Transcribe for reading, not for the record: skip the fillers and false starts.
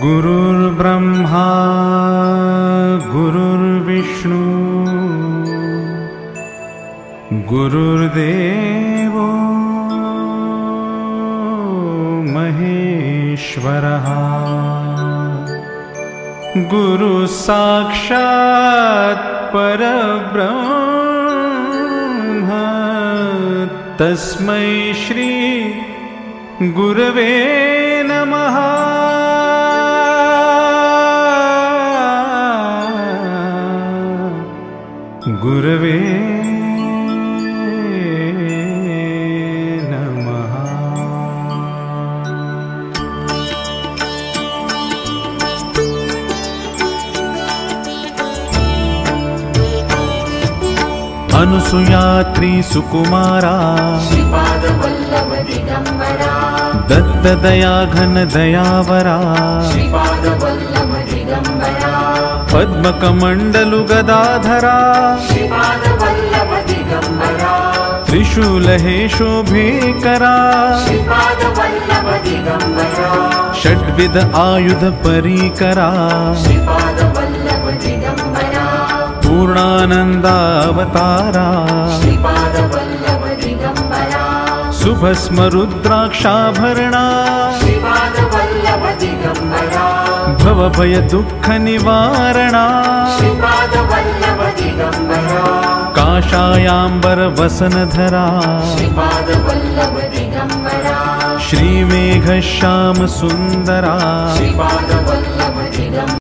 गुरुर्ब्रह्मा गुरुर्विष्णु गुरुर्देवो महेश्वरः गुरु साक्षात् परब्रह्म तस्मै श्री गुरवे नमः। गुरवे नमः। अनुसुयात्री सुकुमारा श्रीपादवल्लभ दिगंबरा दत्तदया घन दयावरा श्रीपादवल्लभ दिगंबरा पद्मकमण्डलु गदाधरा श्रीपादवल्लभ दिगंबरा त्रिशूलहे शोभेकरा श्रीपादवल्लभ दिगंबरा षड्विध आयुध परीकरा श्रीपादवल्लभ दिगंबरा पूर्णानन्दावतारा श्रीपादवल्लभ दिगंबरा सुभस्म रुद्राक्षाभरणा श्रीपादवल्लभ दिगंबरा भवभय दुःख निवारणा श्रीपादवल्लभ दिगंबरा काषायाम्बर वसनधरा श्रीपादवल्लभ दिगंबरा श्रीमेघश्याम सुन्दरा श्रीपादवल्लभ दिगंबरा।